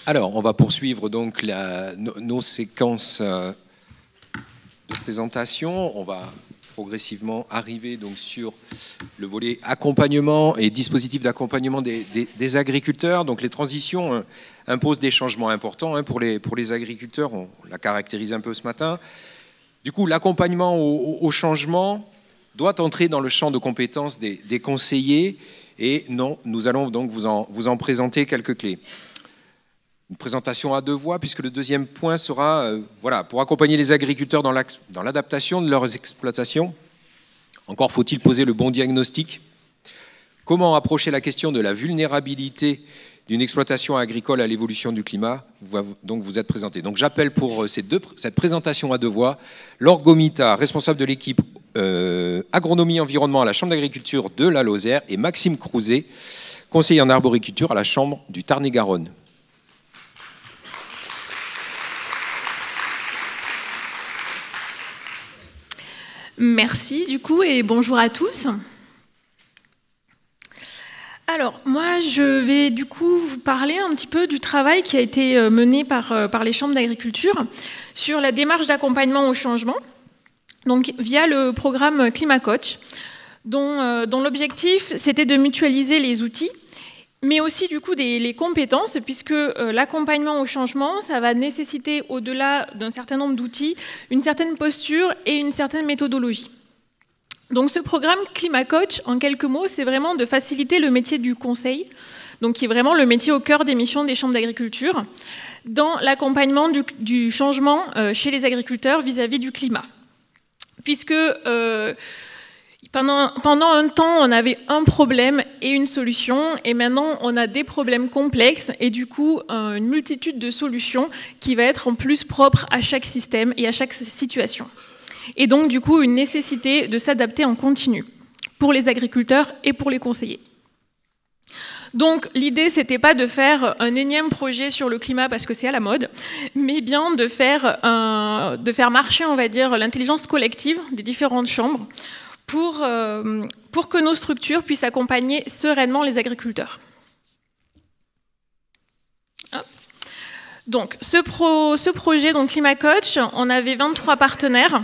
Alors, on va poursuivre donc nos séquences de présentation. On va progressivement arriver donc sur le volet accompagnement et dispositif d'accompagnement des agriculteurs. Donc les transitions imposent des changements importants pour les agriculteurs. On l'a caractérisé un peu ce matin. Du coup, l'accompagnement au changement doit entrer dans le champ de compétences des conseillers. Et nous allons donc vous en présenter quelques clés. Une présentation à deux voix, puisque le deuxième point sera pour accompagner les agriculteurs dans l'adaptation de leurs exploitations. Encore faut-il poser le bon diagnostic. Comment approcher la question de la vulnérabilité d'une exploitation agricole à l'évolution du climat? Donc vous êtes présenté. Donc j'appelle pour cette présentation à deux voix Laure Gomita, responsable de l'équipe agronomie environnement à la Chambre d'agriculture de la Lozère, et Maxime Crouzet, conseiller en arboriculture à la Chambre du Tarn-et-Garonne. Merci du coup et bonjour à tous. Alors moi je vais du coup vous parler un petit peu du travail qui a été mené par les chambres d'agriculture sur la démarche d'accompagnement au changement, donc via le programme Climacoach, dont l'objectif c'était de mutualiser les outils, mais aussi du coup les compétences, puisque l'accompagnement au changement, ça va nécessiter, au-delà d'un certain nombre d'outils, une certaine posture et une certaine méthodologie. Donc ce programme Climacoach, en quelques mots, c'est vraiment de faciliter le métier du conseil, donc qui est vraiment le métier au cœur des missions des chambres d'agriculture, dans l'accompagnement du changement chez les agriculteurs vis-à-vis du climat. Puisque pendant un temps, on avait un problème et une solution, et maintenant, on a des problèmes complexes, et du coup, une multitude de solutions qui va être en plus propre à chaque système et à chaque situation. Et donc, du coup, une nécessité de s'adapter en continu, pour les agriculteurs et pour les conseillers. Donc, l'idée, c'était pas de faire un énième projet sur le climat parce que c'est à la mode, mais bien de faire marcher, on va dire, l'intelligence collective des différentes chambres, pour que nos structures puissent accompagner sereinement les agriculteurs. Donc, ce projet, donc Climacoach, on avait 23 partenaires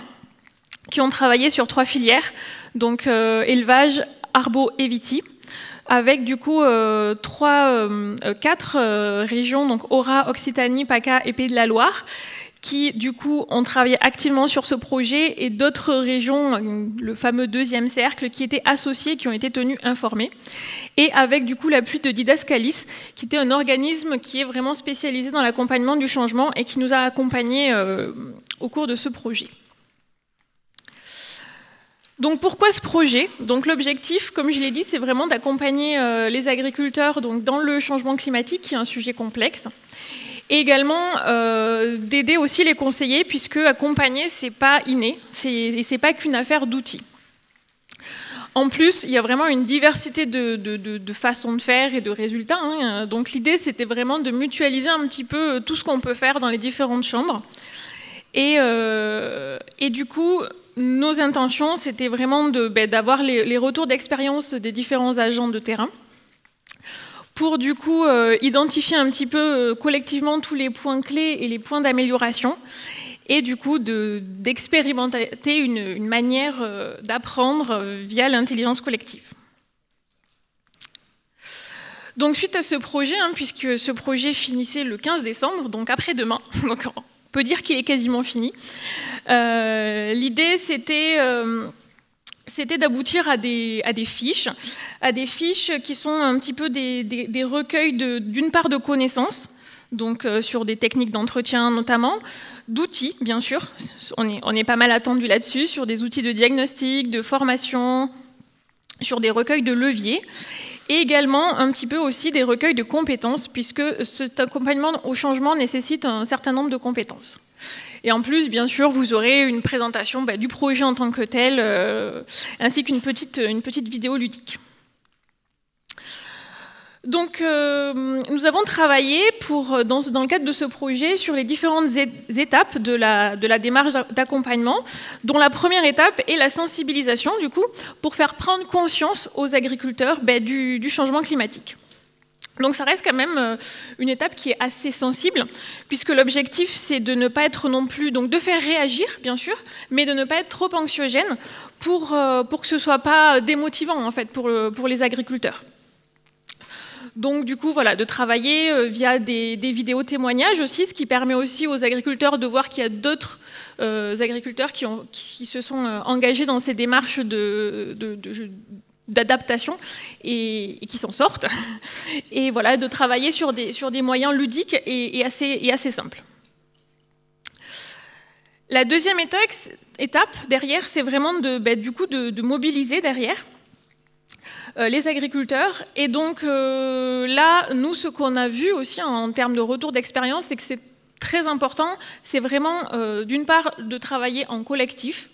qui ont travaillé sur 3 filières, donc élevage, arbo et viti, avec du coup 4 régions, donc Aura, Occitanie, PACA et Pays de la Loire, qui, du coup, ont travaillé activement sur ce projet, et d'autres régions, le fameux deuxième cercle, qui étaient associés, qui ont été tenus informés. Et avec, du coup, l'appui de Didascalis, qui était un organisme qui est vraiment spécialisé dans l'accompagnement du changement et qui nous a accompagnés au cours de ce projet. Donc pourquoi ce projet? Donc l'objectif, comme je l'ai dit, c'est vraiment d'accompagner les agriculteurs donc, dans le changement climatique, qui est un sujet complexe. Et également d'aider aussi les conseillers, puisque accompagner, c'est pas inné, c'est pas qu'une affaire d'outils. En plus, il y a vraiment une diversité de façons de faire et de résultats. Hein. Donc l'idée, c'était vraiment de mutualiser un petit peu tout ce qu'on peut faire dans les différentes chambres. Et du coup, nos intentions, c'était vraiment d'avoir les retours d'expérience des différents agents de terrain, pour du coup identifier un petit peu collectivement tous les points clés et les points d'amélioration, et du coup d'expérimenter une manière d'apprendre via l'intelligence collective. Donc suite à ce projet, puisque ce projet finissait le 15 décembre, donc après-demain, donc on peut dire qu'il est quasiment fini, l'idée c'était d'aboutir à des fiches qui sont un petit peu des recueils d'une part de connaissances, donc sur des techniques d'entretien notamment, d'outils bien sûr, on est pas mal attendu là-dessus, sur des outils de diagnostic, de formation, sur des recueils de leviers, et également un petit peu aussi des recueils de compétences, puisque cet accompagnement au changement nécessite un certain nombre de compétences. Et en plus, bien sûr, vous aurez une présentation du projet en tant que tel, ainsi qu'une petite vidéo ludique. Donc, nous avons travaillé dans le cadre de ce projet sur les différentes étapes de la démarche d'accompagnement, dont la première étape est la sensibilisation, du coup, pour faire prendre conscience aux agriculteurs du changement climatique. Donc ça reste quand même une étape qui est assez sensible, puisque l'objectif c'est de ne pas être non plus, donc de faire réagir bien sûr, mais de ne pas être trop anxiogène pour que ce ne soit pas démotivant en fait pour les agriculteurs. Donc du coup voilà, de travailler via des vidéos témoignages aussi, ce qui permet aussi aux agriculteurs de voir qu'il y a d'autres agriculteurs qui se sont engagés dans ces démarches d'adaptation et qui s'en sortent, et voilà, de travailler sur des moyens ludiques et assez simples. La deuxième étape derrière, c'est vraiment de mobiliser derrière les agriculteurs. Et donc là, nous, ce qu'on a vu aussi en termes de retour d'expérience, c'est que c'est très important, c'est vraiment d'une part de travailler en collectif.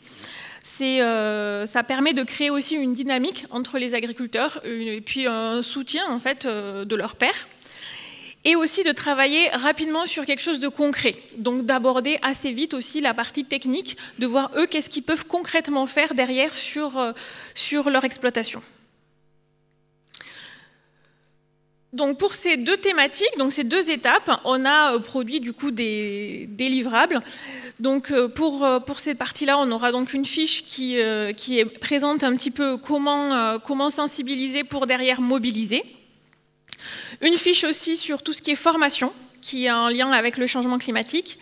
Ça permet de créer aussi une dynamique entre les agriculteurs et puis un soutien en fait de leurs pairs, et aussi de travailler rapidement sur quelque chose de concret, donc d'aborder assez vite aussi la partie technique, de voir eux qu'est-ce qu'ils peuvent concrètement faire derrière sur leur exploitation. Donc pour ces deux thématiques, donc ces deux étapes, on a produit du coup des livrables. Donc pour cette partie-là, on aura donc une fiche qui présente un petit peu comment sensibiliser pour derrière mobiliser. Une fiche aussi sur tout ce qui est formation, qui est en lien avec le changement climatique.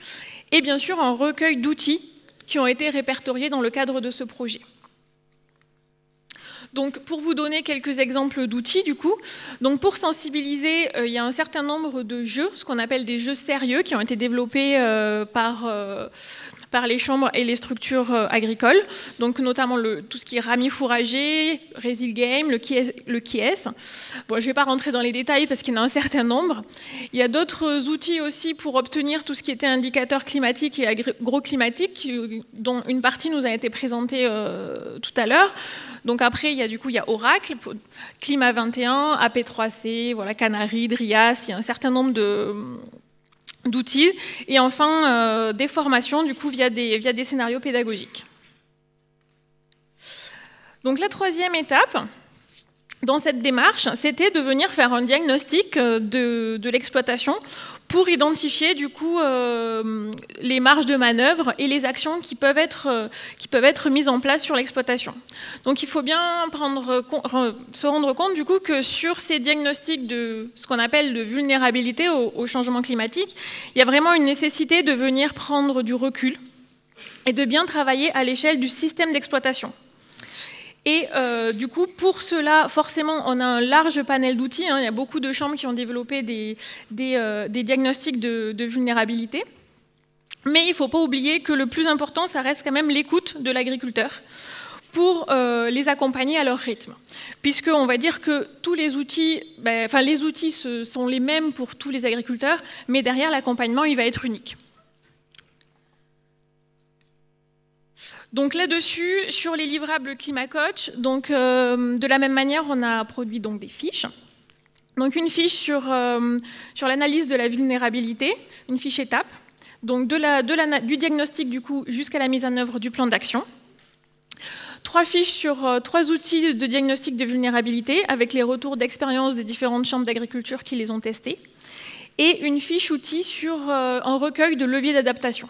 Et bien sûr un recueil d'outils qui ont été répertoriés dans le cadre de ce projet. Donc, pour vous donner quelques exemples d'outils, du coup, donc pour sensibiliser, il y a un certain nombre de jeux, ce qu'on appelle des jeux sérieux, qui ont été développés par les chambres et les structures agricoles, donc notamment tout ce qui est Rami fourrager, Resil Game, le qui est. Bon, je ne vais pas rentrer dans les détails parce qu'il y en a un certain nombre. Il y a d'autres outils aussi pour obtenir tout ce qui était indicateurs climatiques et agroclimatiques, dont une partie nous a été présentée tout à l'heure. Donc après, il y a Oracle, Climat 21, AP3C, voilà, Canary, Dryas, il y a un certain nombre d'outils, et enfin des formations du coup via des scénarios pédagogiques. Donc la troisième étape dans cette démarche, c'était de venir faire un diagnostic de l'exploitation pour identifier du coup les marges de manœuvre et les actions qui peuvent être mises en place sur l'exploitation. Donc il faut bien se rendre compte du coup que sur ces diagnostics de ce qu'on appelle de vulnérabilité au changement climatique, il y a vraiment une nécessité de venir prendre du recul et de bien travailler à l'échelle du système d'exploitation. Et du coup, pour cela, forcément, on a un large panel d'outils. Il y a beaucoup de chambres qui ont développé des diagnostics de vulnérabilité. Mais il ne faut pas oublier que le plus important, ça reste quand même l'écoute de l'agriculteur pour les accompagner à leur rythme. Puisqu'on va dire que tous les outils, les outils sont les mêmes pour tous les agriculteurs, mais derrière, l'accompagnement, il va être unique. Donc là-dessus, sur les livrables ClimaCoach, donc de la même manière, on a produit donc des fiches. Donc une fiche sur l'analyse de la vulnérabilité, une fiche étape, donc du diagnostic du coup jusqu'à la mise en œuvre du plan d'action. 3 fiches sur 3 outils de diagnostic de vulnérabilité avec les retours d'expérience des différentes chambres d'agriculture qui les ont testés. Et une fiche outil sur un recueil de leviers d'adaptation.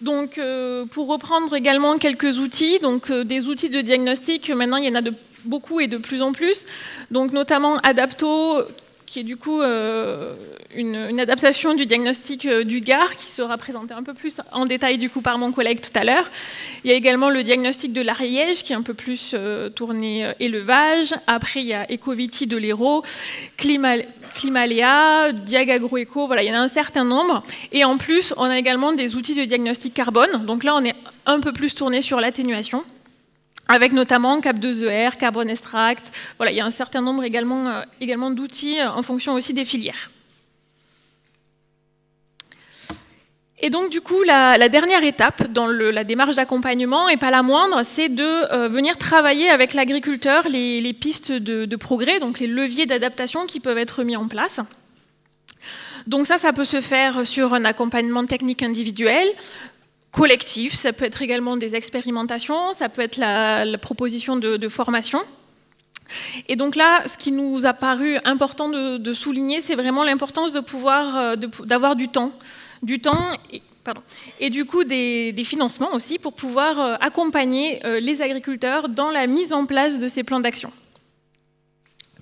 Donc, pour reprendre également quelques outils, donc des outils de diagnostic, maintenant il y en a beaucoup et de plus en plus, donc notamment Adapto, qui est du coup une adaptation du diagnostic du Gard, qui sera présenté un peu plus en détail du coup par mon collègue tout à l'heure. Il y a également le diagnostic de l'Ariège, qui est un peu plus tourné élevage. Après, il y a Ecoviti de l'Hérault, Climaléa, Diag Agroeco, voilà, il y en a un certain nombre. Et en plus, on a également des outils de diagnostic carbone. Donc là, on est un peu plus tourné sur l'atténuation, avec notamment Cap2ER, Carbon Extract. Voilà, il y a un certain nombre également d'outils en fonction aussi des filières. Et donc, du coup, la dernière étape dans la démarche d'accompagnement, et pas la moindre, c'est de venir travailler avec l'agriculteur les pistes de progrès, donc les leviers d'adaptation qui peuvent être mis en place. Donc ça peut se faire sur un accompagnement technique individuel, collectif, ça peut être également des expérimentations, ça peut être la proposition de formation. Et donc là, ce qui nous a paru important de souligner, c'est vraiment l'importance de pouvoir d'avoir du temps et du coup des financements aussi pour pouvoir accompagner les agriculteurs dans la mise en place de ces plans d'action.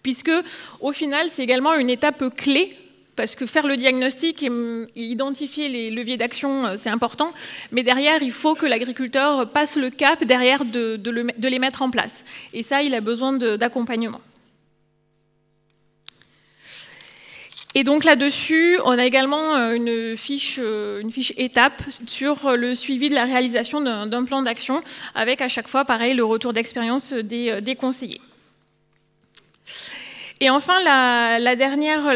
Puisque au final, c'est également une étape clé, parce que faire le diagnostic et identifier les leviers d'action, c'est important, mais derrière, il faut que l'agriculteur passe le cap derrière de les mettre en place. Et ça, il a besoin d'accompagnement. Et donc là-dessus, on a également une fiche étape sur le suivi de la réalisation d'un plan d'action, avec à chaque fois, pareil, le retour d'expérience des conseillers. Et enfin, la dernière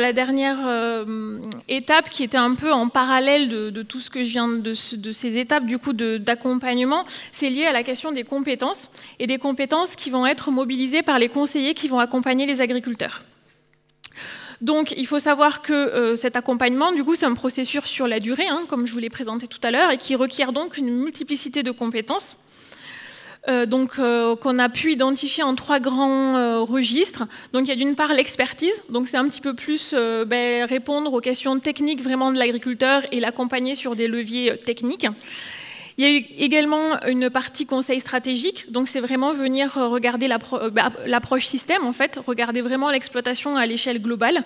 étape qui était un peu en parallèle de tout ce que je viens de ces étapes du coup d'accompagnement, c'est lié à la question des compétences et des compétences qui vont être mobilisées par les conseillers qui vont accompagner les agriculteurs. Donc, il faut savoir que cet accompagnement, du coup, c'est un processus sur la durée, hein, comme je vous l'ai présenté tout à l'heure, et qui requiert donc une multiplicité de compétences. Qu'on a pu identifier en 3 grands registres. Donc il y a d'une part l'expertise, donc c'est un petit peu plus répondre aux questions techniques vraiment de l'agriculteur et l'accompagner sur des leviers techniques. Il y a eu également une partie conseil stratégique, donc c'est vraiment venir regarder l'approche système, en fait, regarder vraiment l'exploitation à l'échelle globale.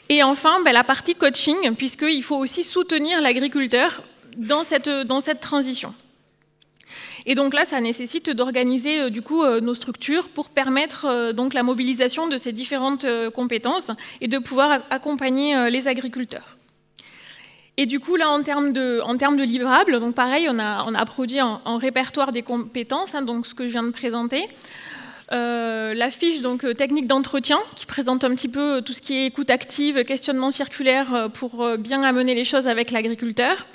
Et enfin, la partie coaching, puisqu'il faut aussi soutenir l'agriculteur dans cette transition. Et donc là, ça nécessite d'organiser du coup nos structures pour permettre donc la mobilisation de ces différentes compétences et de pouvoir accompagner les agriculteurs. Et du coup, là, en termes de livrables, donc pareil, on a produit en répertoire des compétences, hein, donc ce que je viens de présenter. La fiche donc, technique d'entretien, qui présente un petit peu tout ce qui est écoute active, questionnement circulaire pour bien amener les choses avec l'agriculteur.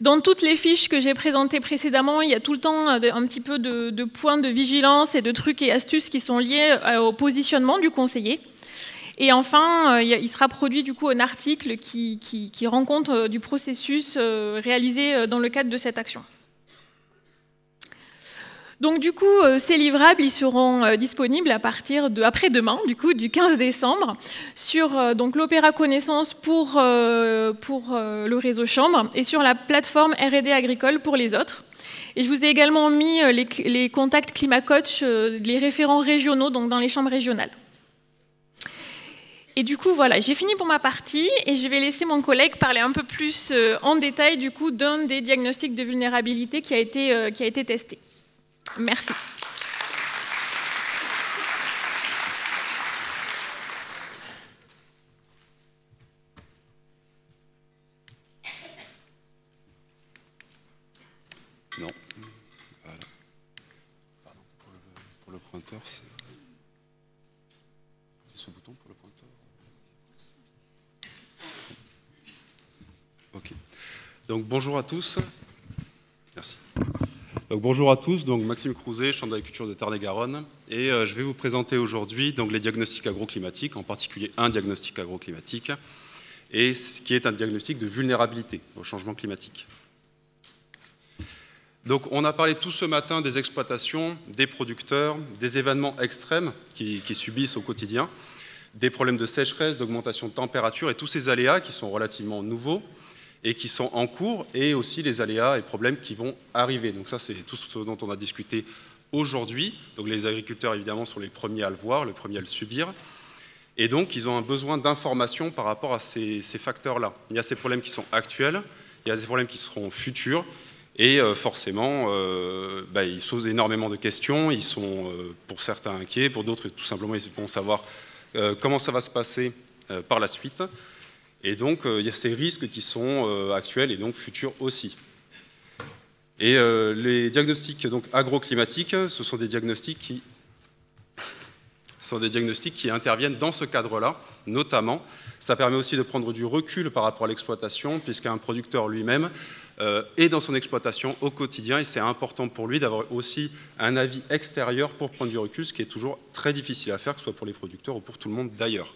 Dans toutes les fiches que j'ai présentées précédemment, il y a tout le temps un petit peu de points de vigilance et de trucs et astuces qui sont liés au positionnement du conseiller. Et enfin, il sera produit du coup un article qui rend compte du processus réalisé dans le cadre de cette action. Donc du coup, ces livrables, ils seront disponibles à partir de après-demain, du coup, du 15 décembre, sur donc l'Opéra Connaissance pour le réseau Chambre et sur la plateforme R&D Agricole pour les autres. Et je vous ai également mis les contacts Climat Coach, les référents régionaux, donc dans les chambres régionales. Et du coup, voilà, j'ai fini pour ma partie et je vais laisser mon collègue parler un peu plus en détail du coup d'un des diagnostics de vulnérabilité qui a été testé. Merci. Non. Voilà. Pardon, pour le pointeur, c'est ce bouton pour le pointeur. Ok. Donc bonjour à tous. Merci. Donc, bonjour à tous, donc Maxime Crouzet, Chambre d'agriculture de Tarn-et-Garonne, et je vais vous présenter aujourd'hui donc les diagnostics agroclimatiques, en particulier un diagnostic agroclimatique, et ce qui est un diagnostic de vulnérabilité au changement climatique. Donc on a parlé tout ce matin des exploitations, des producteurs, des événements extrêmes qui subissent au quotidien, des problèmes de sécheresse, d'augmentation de température et tous ces aléas qui sont relativement nouveaux et qui sont en cours, et aussi les aléas et problèmes qui vont arriver. Donc ça, c'est tout ce dont on a discuté aujourd'hui. Donc les agriculteurs, évidemment, sont les premiers à le voir, les premiers à le subir. Et donc, ils ont un besoin d'information par rapport à ces facteurs-là. Il y a ces problèmes qui sont actuels, il y a des problèmes qui seront futurs, et forcément, ils se posent énormément de questions. Ils sont, pour certains, inquiets, pour d'autres, tout simplement, ils vont savoir comment ça va se passer par la suite. Et donc, il y a ces risques qui sont actuels et donc futurs aussi. Et les diagnostics donc, agroclimatiques, ce sont des diagnostics qui interviennent dans ce cadre-là, notamment. Ça permet aussi de prendre du recul par rapport à l'exploitation, puisqu'un producteur lui-même est dans son exploitation au quotidien, et c'est important pour lui d'avoir aussi un avis extérieur pour prendre du recul, ce qui est toujours très difficile à faire, que ce soit pour les producteurs ou pour tout le monde d'ailleurs.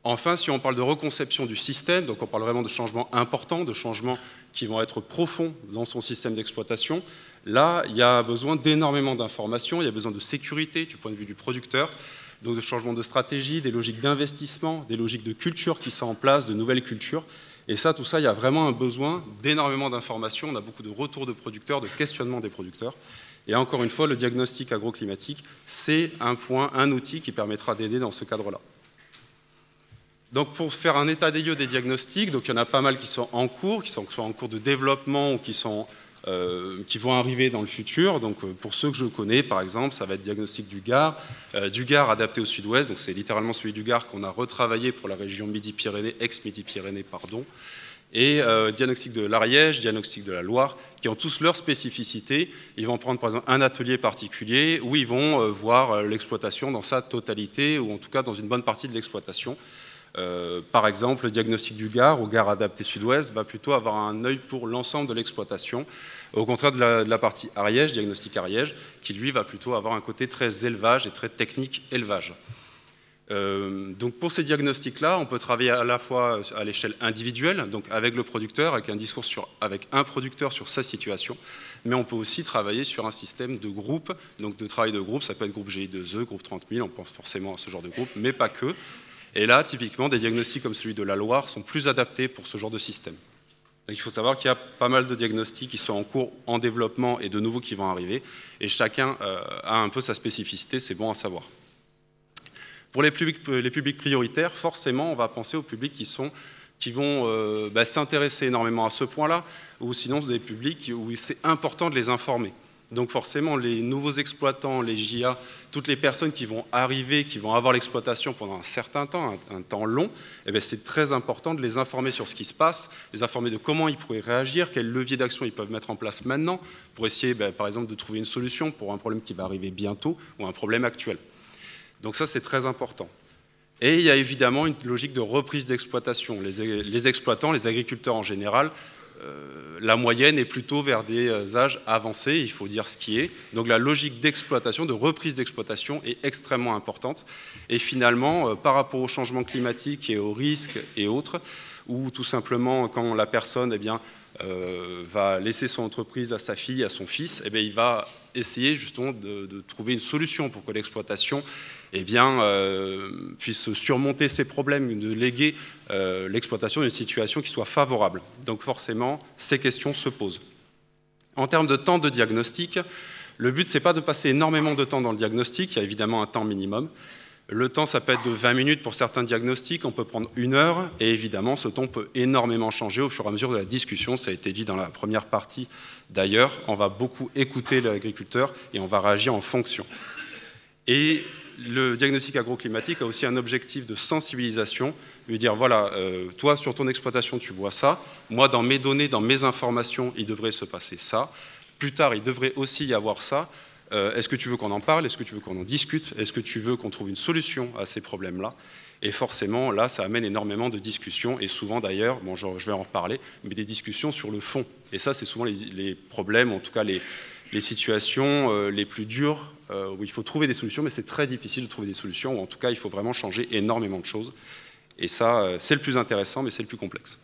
Enfin, si on parle de reconception du système, donc on parle vraiment de changements importants, de changements qui vont être profonds dans son système d'exploitation, là, il y a besoin d'énormément d'informations, il y a besoin de sécurité du point de vue du producteur, donc de changement de stratégie, des logiques d'investissement, des logiques de culture qui sont en place, de nouvelles cultures. Et ça, tout ça, il y a vraiment un besoin d'énormément d'informations. On a beaucoup de retours de producteurs, de questionnements des producteurs. Et encore une fois, le diagnostic agroclimatique, c'est un point, un outil qui permettra d'aider dans ce cadre-là. Donc pour faire un état des lieux des diagnostics, donc il y en a pas mal qui sont en cours, qui sont soit en cours de développement ou qui vont arriver dans le futur. Donc pour ceux que je connais, par exemple, ça va être diagnostic du Gard adapté au sud-ouest, donc c'est littéralement celui du Gard qu'on a retravaillé pour la région Midi-Pyrénées, ex-Midi-Pyrénées, pardon, et diagnostic de l'Ariège, diagnostic de la Loire, qui ont tous leurs spécificités. Ils vont prendre par exemple un atelier particulier où ils vont voir l'exploitation dans sa totalité, ou en tout cas dans une bonne partie de l'exploitation. Par exemple, le diagnostic du Gard, au Gard adapté sud-ouest, va plutôt avoir un œil pour l'ensemble de l'exploitation, au contraire de la partie Ariège, diagnostic Ariège, qui lui va plutôt avoir un côté très élevage et très technique élevage. Donc pour ces diagnostics-là, on peut travailler à la fois à l'échelle individuelle, donc avec le producteur, avec un discours avec un producteur sur sa situation, mais on peut aussi travailler sur un système de groupe, donc de travail de groupe, ça peut être groupe GI2E, groupe 30 000, on pense forcément à ce genre de groupe, mais pas que. Et là, typiquement, des diagnostics comme celui de la Loire sont plus adaptés pour ce genre de système. Donc, il faut savoir qu'il y a pas mal de diagnostics qui sont en cours, en développement et de nouveaux qui vont arriver. Et chacun a un peu sa spécificité, c'est bon à savoir. Pour les publics prioritaires, forcément, on va penser aux publics qui vont s'intéresser énormément à ce point-là, ou sinon des publics où c'est important de les informer. Donc forcément, les nouveaux exploitants, les JA, toutes les personnes qui vont arriver, qui vont avoir l'exploitation pendant un certain temps, un temps long, eh c'est très important de les informer sur ce qui se passe, les informer de comment ils pourraient réagir, quels leviers d'action ils peuvent mettre en place maintenant, pour essayer, par exemple, de trouver une solution pour un problème qui va arriver bientôt ou un problème actuel. Donc ça, c'est très important. Et il y a évidemment une logique de reprise d'exploitation. Les exploitants, les agriculteurs en général, la moyenne est plutôt vers des âges avancés, il faut dire ce qui est. Donc la logique d'exploitation, de reprise d'exploitation est extrêmement importante. Et finalement, par rapport au changement climatique et aux risques et autres, ou tout simplement quand la personne va laisser son entreprise à sa fille, à son fils, il va essayer justement de trouver une solution pour que l'exploitation puisse surmonter ces problèmes, de léguer l'exploitation d'une situation qui soit favorable. Donc forcément, ces questions se posent. En termes de temps de diagnostic, le but, ce n'est pas de passer énormément de temps dans le diagnostic, il y a évidemment un temps minimum. Le temps, ça peut être de 20 minutes pour certains diagnostics, on peut prendre 1 heure, et évidemment, ce temps peut énormément changer au fur et à mesure de la discussion. Ça a été dit dans la première partie d'ailleurs, on va beaucoup écouter l'agriculteur et on va réagir en fonction. Et le diagnostic agroclimatique a aussi un objectif de sensibilisation, lui dire voilà, toi sur ton exploitation tu vois ça, moi dans mes données, dans mes informations, il devrait se passer ça, plus tard il devrait aussi y avoir ça, est-ce que tu veux qu'on en parle, est-ce que tu veux qu'on en discute, est-ce que tu veux qu'on trouve une solution à ces problèmes-là? Et forcément là ça amène énormément de discussions et souvent d'ailleurs, bon je vais en reparler, mais des discussions sur le fond. Et ça c'est souvent les problèmes, en tout cas les situations les plus dures où il faut trouver des solutions, mais c'est très difficile de trouver des solutions, ou en tout cas il faut vraiment changer énormément de choses. Et ça, c'est le plus intéressant, mais c'est le plus complexe.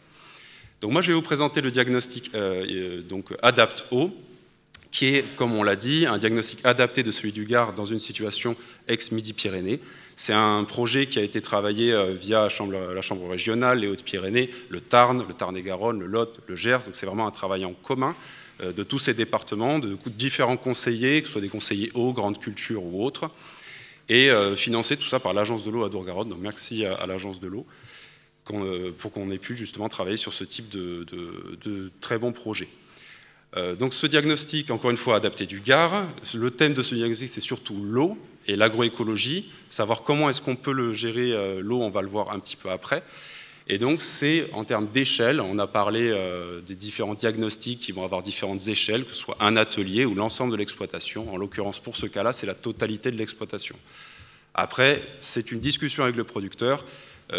Donc moi je vais vous présenter le diagnostic ADAPT-O, qui est, comme on l'a dit, un diagnostic adapté de celui du Gard dans une situation ex-Midi-Pyrénées. C'est un projet qui a été travaillé via la Chambre régionale, les Hautes-Pyrénées, le Tarn, le Tarn-et-Garonne, le Lot, le Gers, donc c'est vraiment un travail en commun de tous ces départements, de différents conseillers, que ce soit des conseillers eau, grande culture ou autres, et financé tout ça par l'Agence de l'eau Adour-Garonne. Donc merci à l'Agence de l'eau pour qu'on ait pu justement travailler sur ce type de très bons projets. Donc ce diagnostic, encore une fois, adapté du Gard, le thème de ce diagnostic, c'est surtout l'eau et l'agroécologie, savoir comment est-ce qu'on peut le gérer, l'eau, on va le voir un petit peu après. Et donc c'est en termes d'échelle, on a parlé des différents diagnostics qui vont avoir différentes échelles, que ce soit un atelier ou l'ensemble de l'exploitation. En l'occurrence pour ce cas-là, c'est la totalité de l'exploitation. Après, c'est une discussion avec le producteur.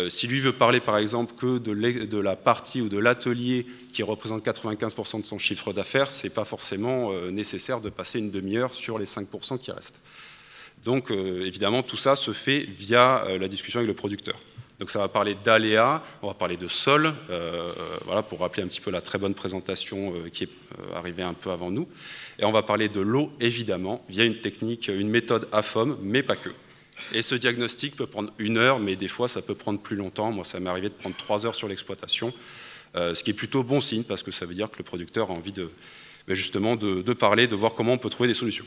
Si lui veut parler par exemple que de la partie ou de l'atelier qui représente 95% de son chiffre d'affaires, ce n'est pas forcément nécessaire de passer une demi-heure sur les 5% qui restent. Donc évidemment tout ça se fait via la discussion avec le producteur. Donc ça va parler d'aléas, on va parler de sol, voilà, pour rappeler un petit peu la très bonne présentation qui est arrivée un peu avant nous. Et on va parler de l'eau, évidemment, via une technique, une méthode AFOM, mais pas que. Et ce diagnostic peut prendre 1 heure, mais des fois ça peut prendre plus longtemps. Moi, ça m'est arrivé de prendre 3 heures sur l'exploitation, ce qui est plutôt bon signe, parce que ça veut dire que le producteur a envie justement de parler, de voir comment on peut trouver des solutions.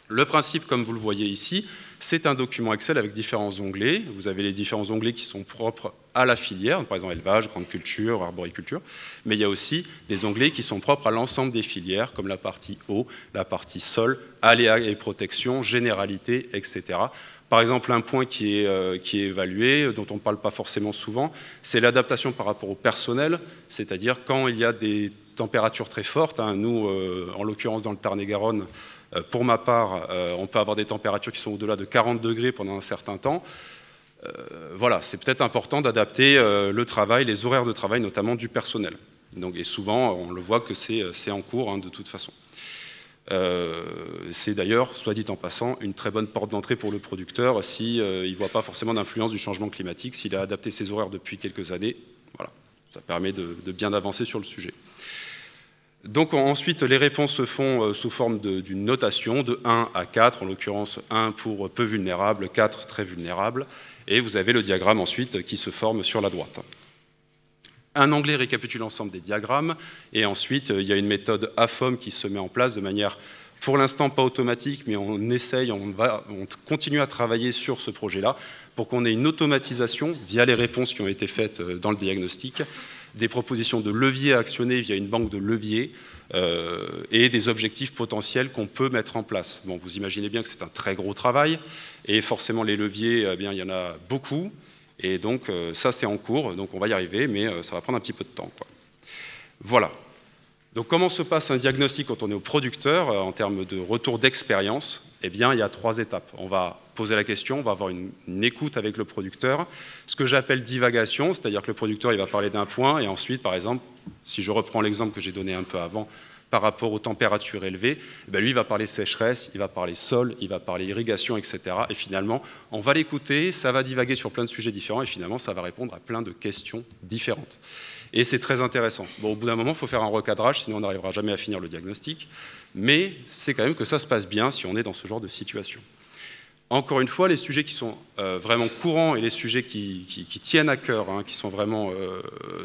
Le principe, comme vous le voyez ici, c'est un document Excel avec différents onglets. Vous avez les différents onglets qui sont propres à la filière, par exemple élevage, grande culture, arboriculture, mais il y a aussi des onglets qui sont propres à l'ensemble des filières, comme la partie eau, la partie sol, aléas et protection, généralité, etc. Par exemple, un point qui est évalué, dont on ne parle pas forcément souvent, c'est l'adaptation par rapport au personnel, c'est-à-dire quand il y a des températures très fortes, hein, nous, en l'occurrence dans le Tarn-et-Garonne, pour ma part, on peut avoir des températures qui sont au-delà de 40 degrés pendant un certain temps. Voilà, c'est peut-être important d'adapter le travail, les horaires de travail, notamment du personnel. Donc, et souvent, on le voit que c'est en cours, hein, de toute façon. C'est d'ailleurs, soit dit en passant, une très bonne porte d'entrée pour le producteur s'il ne voit pas forcément d'influence du changement climatique, s'il a adapté ses horaires depuis quelques années. Voilà, ça permet de bien avancer sur le sujet. Donc ensuite, les réponses se font sous forme d'une notation de 1 à 4, en l'occurrence 1 pour peu vulnérable, 4 très vulnérable, et vous avez le diagramme ensuite qui se forme sur la droite. Un onglet récapitule l'ensemble des diagrammes, et ensuite il y a une méthode AFOM qui se met en place de manière, pour l'instant pas automatique, mais on essaye, on continue à travailler sur ce projet-là, pour qu'on ait une automatisation via les réponses qui ont été faites dans le diagnostic, des propositions de leviers à actionner via une banque de leviers et des objectifs potentiels qu'on peut mettre en place. Bon, vous imaginez bien que c'est un très gros travail et forcément les leviers, eh bien, il y en a beaucoup et donc ça c'est en cours, donc on va y arriver, mais ça va prendre un petit peu de temps, quoi. Voilà. Donc comment se passe un diagnostic quand on est au producteur en termes de retour d'expérience? Eh bien, il y a 3 étapes. On va poser la question, on va avoir une écoute avec le producteur, ce que j'appelle divagation, c'est-à-dire que le producteur il va parler d'un point, et ensuite, par exemple, si je reprends l'exemple que j'ai donné un peu avant, par rapport aux températures élevées, eh bien, lui il va parler sécheresse, il va parler sol, il va parler irrigation, etc. Et finalement, on va l'écouter, ça va divaguer sur plein de sujets différents, et finalement, ça va répondre à plein de questions différentes. Et c'est très intéressant. Bon, au bout d'un moment, il faut faire un recadrage, sinon on n'arrivera jamais à finir le diagnostic. Mais c'est quand même que ça se passe bien si on est dans ce genre de situation. Encore une fois, les sujets qui sont vraiment courants et les sujets qui tiennent à cœur, hein, qui sont vraiment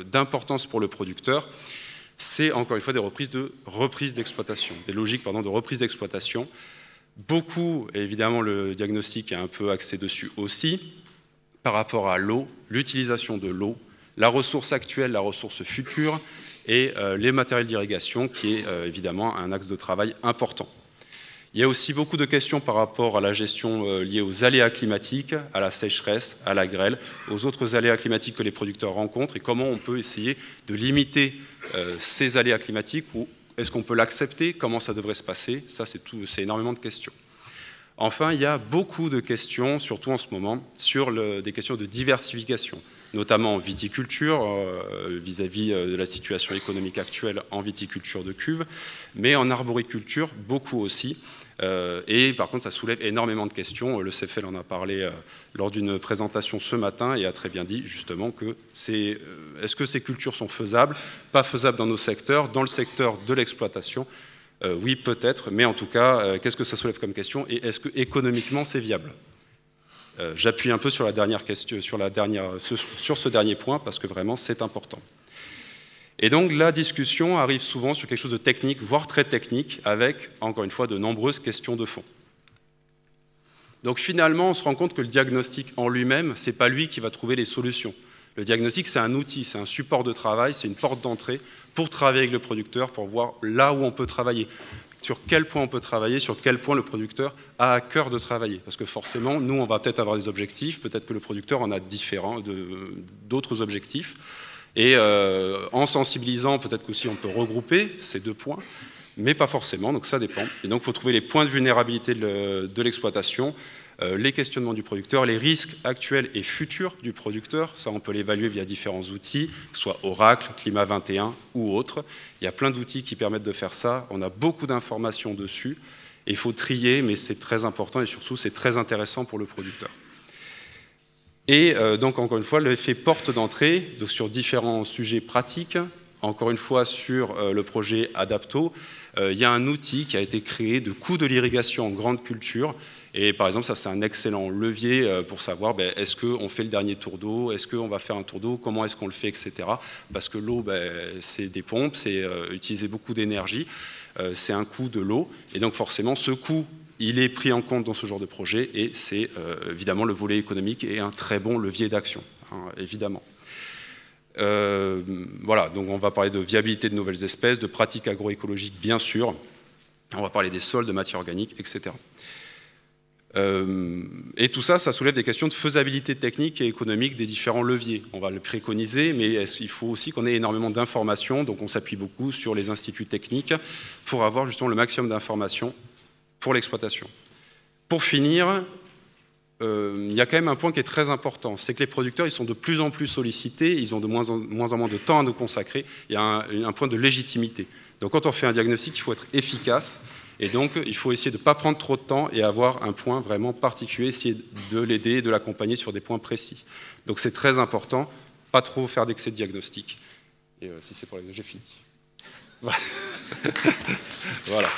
d'importance pour le producteur, c'est encore une fois des reprises d'exploitation, des logiques de reprise d'exploitation. Beaucoup, et évidemment le diagnostic est un peu axé dessus aussi, par rapport à l'eau, l'utilisation de l'eau, la ressource actuelle, la ressource future, et les matériels d'irrigation, qui est évidemment un axe de travail important. Il y a aussi beaucoup de questions par rapport à la gestion liée aux aléas climatiques, à la sécheresse, à la grêle, aux autres aléas climatiques que les producteurs rencontrent, et comment on peut essayer de limiter ces aléas climatiques, ou est-ce qu'on peut l'accepter, comment ça devrait se passer, ça c'est énormément de questions. Enfin, il y a beaucoup de questions, surtout en ce moment, sur des questions de diversification, notamment en viticulture, vis-à-vis de la situation économique actuelle en viticulture de cuve, mais en arboriculture, beaucoup aussi. Et par contre, ça soulève énormément de questions. Le CEFEL en a parlé lors d'une présentation ce matin et a très bien dit justement que est-ce que ces cultures sont faisables, pas faisables dans nos secteurs, dans le secteur de l'exploitation? Oui, peut-être, mais en tout cas, qu'est-ce que ça soulève comme question et est-ce que économiquement c'est viable? J'appuie un peu sur sur ce dernier point parce que vraiment c'est important. Et donc la discussion arrive souvent sur quelque chose de technique, voire très technique, avec, encore une fois, de nombreuses questions de fond. Donc finalement, on se rend compte que le diagnostic en lui-même, ce n'est pas lui qui va trouver les solutions. Le diagnostic, c'est un outil, c'est un support de travail, c'est une porte d'entrée pour travailler avec le producteur, pour voir là où on peut travailler, sur quel point on peut travailler, sur quel point le producteur a à cœur de travailler. Parce que forcément, nous, on va peut-être avoir des objectifs, peut-être que le producteur en a d'autres objectifs. Et en sensibilisant, peut-être qu'aussi on peut regrouper ces 2 points, mais pas forcément, donc ça dépend. Et donc il faut trouver les points de vulnérabilité de l'exploitation, les questionnements du producteur, les risques actuels et futurs du producteur, ça on peut l'évaluer via différents outils, que ce soit Oracle, Climat 21 ou autres. Il y a plein d'outils qui permettent de faire ça, on a beaucoup d'informations dessus, et il faut trier, mais c'est très important et surtout c'est très intéressant pour le producteur. Et donc, encore une fois, l'effet porte d'entrée sur différents sujets pratiques. Encore une fois, sur le projet Adapto, il y a un outil qui a été créé de coûts de l'irrigation en grande culture. Et par exemple, ça, c'est un excellent levier pour savoir est-ce qu'on fait le dernier tour d'eau, est-ce qu'on va faire un tour d'eau, comment est-ce qu'on le fait, etc. Parce que l'eau, c'est des pompes, c'est utiliser beaucoup d'énergie, c'est un coût de l'eau. Et donc, forcément, ce coût, il est pris en compte dans ce genre de projet et c'est évidemment le volet économique et un très bon levier d'action, hein, évidemment. Voilà, donc on va parler de viabilité de nouvelles espèces, de pratiques agroécologiques, bien sûr. On va parler des sols, de matières organiques, etc. Et tout ça, ça soulève des questions de faisabilité technique et économique des différents leviers. On va le préconiser, mais il faut aussi qu'on ait énormément d'informations, donc on s'appuie beaucoup sur les instituts techniques pour avoir justement le maximum d'informations pour l'exploitation. Pour finir, il y a quand même un point qui est très important, c'est que les producteurs ils sont de plus en plus sollicités, ils ont de moins en moins de temps à nous consacrer, il y a un point de légitimité. Donc quand on fait un diagnostic, il faut être efficace, et donc il faut essayer de ne pas prendre trop de temps et avoir un point vraiment particulier, essayer de l'aider, de l'accompagner sur des points précis. Donc c'est très important, pas trop faire d'excès de diagnostic. Et si c'est pour les deux, j'ai fini. Voilà. Voilà.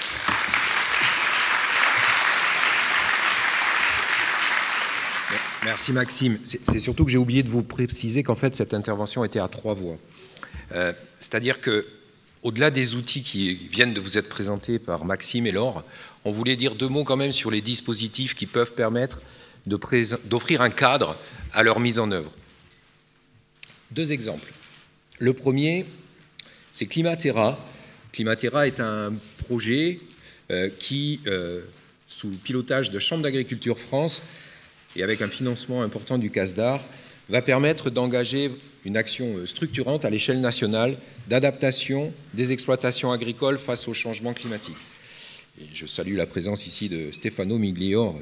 Merci Maxime. C'est surtout que j'ai oublié de vous préciser qu'en fait cette intervention était à 3 voix. C'est-à-dire que au-delà des outils qui viennent de vous être présentés par Maxime et Laure, on voulait dire 2 mots quand même sur les dispositifs qui peuvent permettre d'offrir un cadre à leur mise en œuvre. 2 exemples. Le premier, c'est Climaterra. Climaterra est un projet qui, sous le pilotage de Chambre d'Agriculture France, et avec un financement important du CASDAR, va permettre d'engager une action structurante à l'échelle nationale d'adaptation des exploitations agricoles face au changement climatique. Et je salue la présence ici de Stefano Miglior,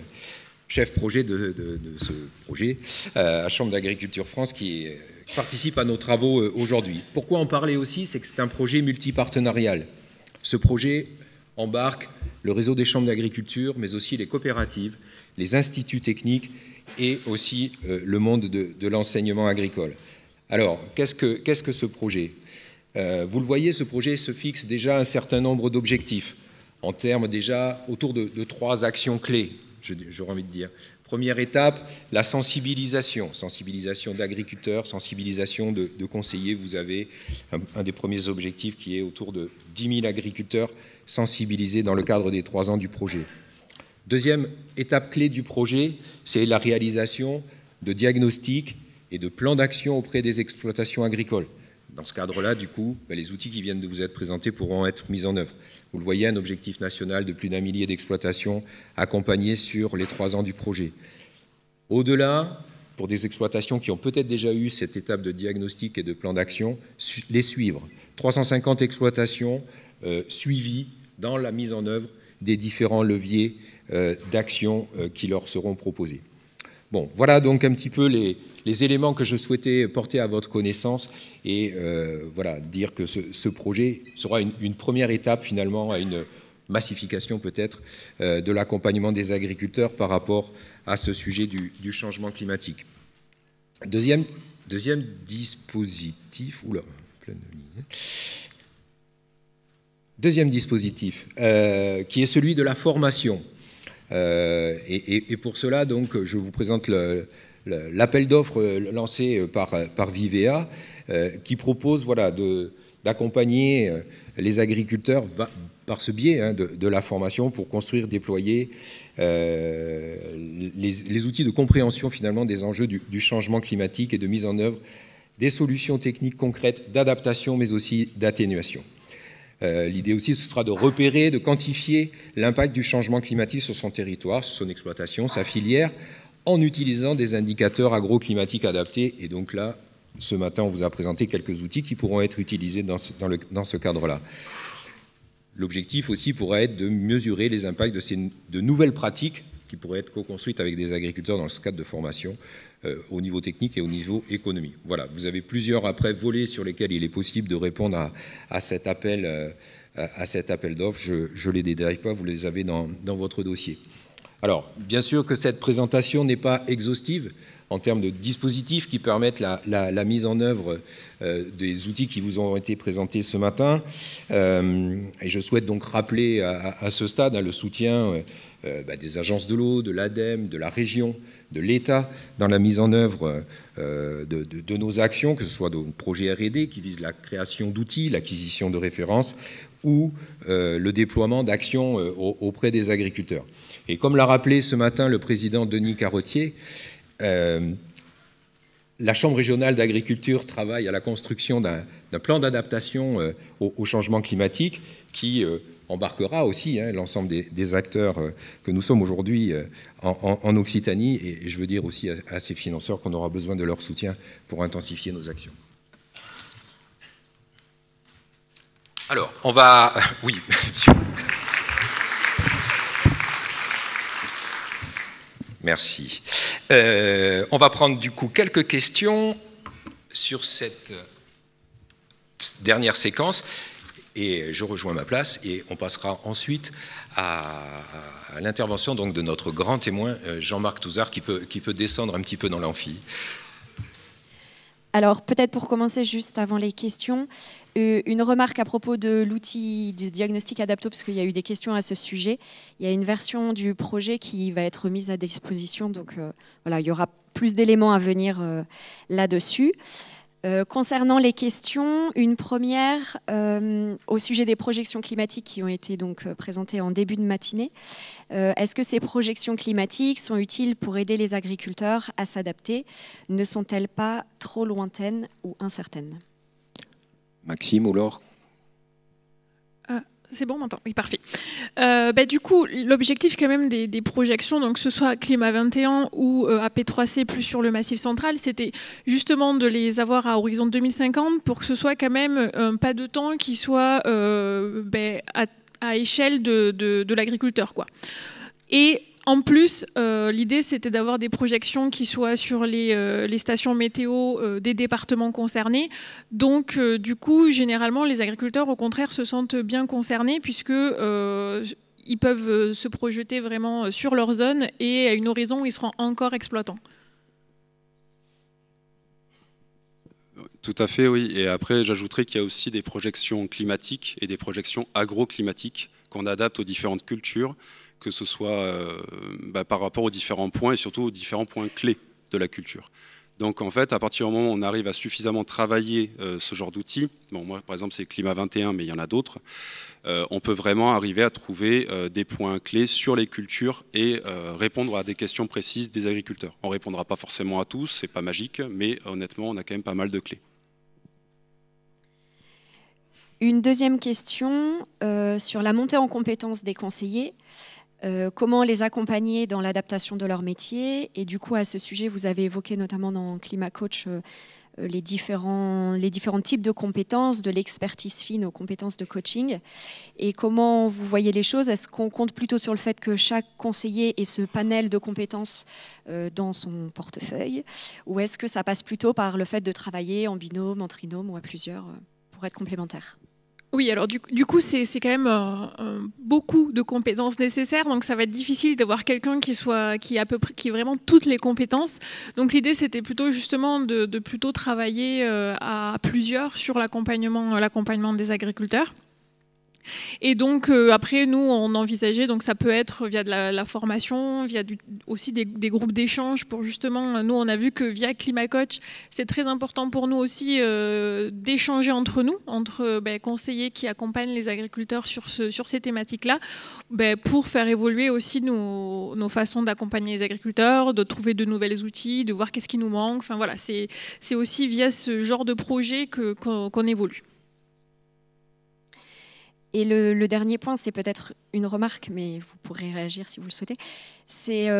chef projet de ce projet à Chambre d'Agriculture France, qui participe à nos travaux aujourd'hui. Pourquoi en parler aussi? C'est que c'est un projet multipartenarial. Ce projet embarque le réseau des chambres d'agriculture, mais aussi les coopératives, les instituts techniques et aussi le monde de l'enseignement agricole. Alors, qu'est-ce que ce projet? Vous le voyez, ce projet se fixe déjà un certain nombre d'objectifs, en termes déjà autour de 3 actions clés, j'aurais envie de dire. Première étape, la sensibilisation d'agriculteurs, sensibilisation de conseillers. Vous avez un des premiers objectifs qui est autour de 10 000 agriculteurs sensibilisés dans le cadre des 3 ans du projet. Deuxième étape clé du projet, c'est la réalisation de diagnostics et de plans d'action auprès des exploitations agricoles. Dans ce cadre-là, du coup, les outils qui viennent de vous être présentés pourront être mis en œuvre. Vous le voyez, un objectif national de plus d'1 millier d'exploitations accompagnées sur les 3 ans du projet. Au-delà, pour des exploitations qui ont peut-être déjà eu cette étape de diagnostic et de plan d'action, les suivre. 350 exploitations suivies dans la mise en œuvre des différents leviers d'action qui leur seront proposés. Bon, voilà donc un petit peu les éléments que je souhaitais porter à votre connaissance et voilà, dire que ce projet sera une première étape finalement à une massification peut-être de l'accompagnement des agriculteurs par rapport à ce sujet du changement climatique. Deuxième dispositif, deuxième dispositif qui est celui de la formation. Et pour cela, donc, je vous présente l'appel d'offres lancé par Vivea, qui propose voilà, d'accompagner les agriculteurs par ce biais de la formation pour construire, déployer les outils de compréhension finalement des enjeux du changement climatique et de mise en œuvre des solutions techniques concrètes d'adaptation mais aussi d'atténuation. L'idée aussi, ce sera de repérer, de quantifier l'impact du changement climatique sur son territoire, sur son exploitation, sa filière, en utilisant des indicateurs agroclimatiques adaptés. Et donc là, ce matin, on vous a présenté quelques outils qui pourront être utilisés dans ce cadre-là. L'objectif aussi pourrait être de mesurer les impacts de nouvelles pratiques qui pourraient être co-construites avec des agriculteurs dans ce cadre de formation au niveau technique et au niveau économique. Voilà, vous avez plusieurs après volets sur lesquels il est possible de répondre à cet appel d'offres. Je ne les détaille pas, vous les avez dans votre dossier. Alors, bien sûr que cette présentation n'est pas exhaustive. en termes de dispositifs qui permettent la mise en œuvre des outils qui vous ont été présentés ce matin. Et je souhaite donc rappeler à ce stade le soutien des agences de l'eau, de l'ADEME, de la région, de l'État dans la mise en œuvre de nos actions, que ce soit de projets R&D qui visent la création d'outils, l'acquisition de références ou le déploiement d'actions auprès des agriculteurs. Et comme l'a rappelé ce matin le président Denis Carottier, la Chambre régionale d'agriculture travaille à la construction d'un plan d'adaptation au changement climatique qui embarquera aussi l'ensemble des acteurs que nous sommes aujourd'hui en Occitanie, et je veux dire aussi à ces financeurs qu'on aura besoin de leur soutien pour intensifier nos actions. Alors, on va... Oui, monsieur. Merci. On va prendre du coup quelques questions sur cette dernière séquence. Et je rejoins ma place et on passera ensuite à l'intervention donc de notre grand témoin Jean-Marc Touzard qui peut descendre un petit peu dans l'amphi. Alors peut-être pour commencer juste avant les questions, une remarque à propos de l'outil de diagnostic Adapto, parce qu'il y a eu des questions à ce sujet. Il y a une version du projet qui va être mise à disposition, donc voilà, il y aura plus d'éléments à venir là-dessus. Concernant les questions, une première au sujet des projections climatiques qui ont été donc présentées en début de matinée. Est-ce que ces projections climatiques sont utiles pour aider les agriculteurs à s'adapter? Ne sont-elles pas trop lointaines ou incertaines? Maxime ou Laure? C'est bon maintenant? Oui, parfait. Du coup, l'objectif quand même des projections, donc que ce soit Climat 21 ou AP3C plus sur le Massif central, c'était justement de les avoir à horizon 2050 pour que ce soit quand même un pas de temps qui soit à échelle de l'agriculteur, quoi. Et en plus, l'idée, c'était d'avoir des projections qui soient sur les stations météo des départements concernés. Donc, du coup, généralement, les agriculteurs, au contraire, se sentent bien concernés puisque ils peuvent se projeter vraiment sur leur zone et à une horizon où ils seront encore exploitants. Tout à fait, oui. Et après, j'ajouterais qu'il y a aussi des projections climatiques et des projections agroclimatiques qu'on adapte aux différentes cultures, que ce soit par rapport aux différents points et surtout aux différents points clés de la culture. Donc en fait, à partir du moment où on arrive à suffisamment travailler ce genre d'outils, bon, moi par exemple c'est Climat 21, mais il y en a d'autres, on peut vraiment arriver à trouver des points clés sur les cultures et répondre à des questions précises des agriculteurs. On ne répondra pas forcément à tous, c'est pas magique, mais honnêtement on a quand même pas mal de clés. Une deuxième question sur la montée en compétences des conseillers. Comment les accompagner dans l'adaptation de leur métier? Et du coup, à ce sujet, vous avez évoqué notamment dans Climat Coach les différents types de compétences, de l'expertise fine aux compétences de coaching. Et comment vous voyez les choses? Est-ce qu'on compte plutôt sur le fait que chaque conseiller ait ce panel de compétences dans son portefeuille? Ou est-ce que ça passe plutôt par le fait de travailler en binôme, en trinôme ou à plusieurs pour être complémentaires? Oui, alors du coup, c'est quand même beaucoup de compétences nécessaires, donc ça va être difficile d'avoir quelqu'un qui ait vraiment toutes les compétences. Donc l'idée, c'était plutôt justement de plutôt travailler à plusieurs sur l'accompagnement des agriculteurs. Et donc après, nous, on envisageait, donc ça peut être via de la formation, via aussi des groupes d'échange pour justement, nous, on a vu que via Climat Coach, c'est très important pour nous aussi d'échanger entre nous, entre conseillers qui accompagnent les agriculteurs sur ces thématiques-là, pour faire évoluer aussi nos façons d'accompagner les agriculteurs, de trouver de nouveaux outils, de voir qu'est-ce qui nous manque. Enfin voilà, c'est aussi via ce genre de projet qu'on évolue. Et le dernier point, c'est peut-être une remarque, mais vous pourrez réagir si vous le souhaitez. C'est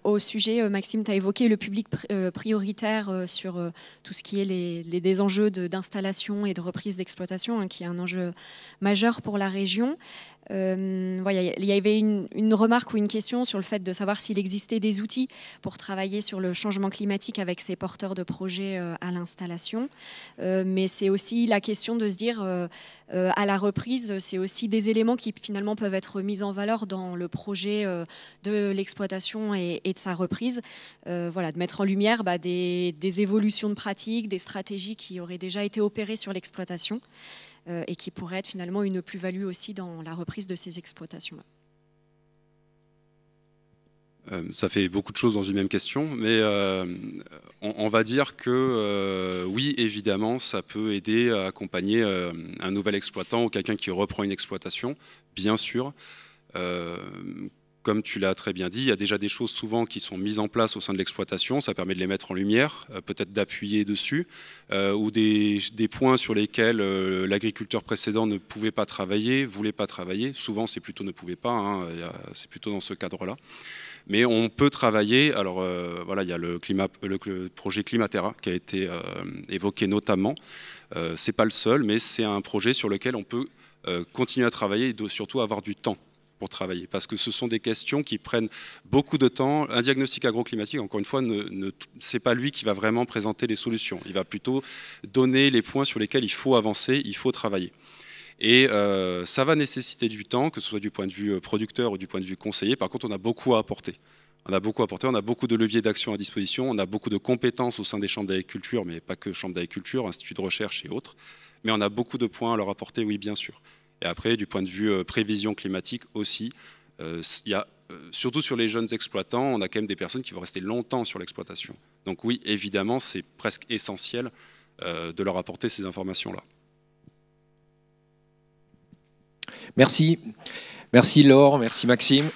au sujet, Maxime, tu as évoqué le public prioritaire sur tout ce qui est des enjeux d'installation et de reprise d'exploitation, qui est un enjeu majeur pour la région. Voilà, il y avait une remarque ou une question sur le fait de savoir s'il existait des outils pour travailler sur le changement climatique avec ces porteurs de projets à l'installation. Mais c'est aussi la question de se dire, à la reprise, c'est aussi des éléments qui finalement peuvent être mis en valeur dans le projet de l'exploitation et de sa reprise. Voilà, de mettre en lumière des évolutions de pratiques, des stratégies qui auraient déjà été opérées sur l'exploitation. Et qui pourrait être finalement une plus-value aussi dans la reprise de ces exploitations-là. Ça fait beaucoup de choses dans une même question, mais on va dire que oui, évidemment, ça peut aider à accompagner un nouvel exploitant ou quelqu'un qui reprend une exploitation, bien sûr. Comme tu l'as très bien dit, il y a déjà des choses souvent qui sont mises en place au sein de l'exploitation, ça permet de les mettre en lumière, peut-être d'appuyer dessus, ou des points sur lesquels l'agriculteur précédent ne pouvait pas travailler, voulait pas travailler. Souvent, c'est plutôt ne pouvait pas, hein, c'est plutôt dans ce cadre-là. Mais on peut travailler, alors voilà, il y a le projet Climatera qui a été évoqué notamment. C'est pas le seul, mais c'est un projet sur lequel on peut continuer à travailler et surtout avoir du temps pour travailler, parce que ce sont des questions qui prennent beaucoup de temps. Un diagnostic agroclimatique, encore une fois, c'est pas lui qui va vraiment présenter les solutions. Il va plutôt donner les points sur lesquels il faut avancer, il faut travailler. Et ça va nécessiter du temps, que ce soit du point de vue producteur ou du point de vue conseiller. Par contre, on a beaucoup à apporter. On a beaucoup de leviers d'action à disposition, on a beaucoup de compétences au sein des chambres d'agriculture, mais pas que chambres d'agriculture, instituts de recherche et autres. Mais on a beaucoup de points à leur apporter, oui, bien sûr. Et après, du point de vue prévision climatique aussi, il y a, surtout sur les jeunes exploitants, on a quand même des personnes qui vont rester longtemps sur l'exploitation. Donc oui, évidemment, c'est presque essentiel de leur apporter ces informations-là. Merci. Merci Laure, merci Maxime.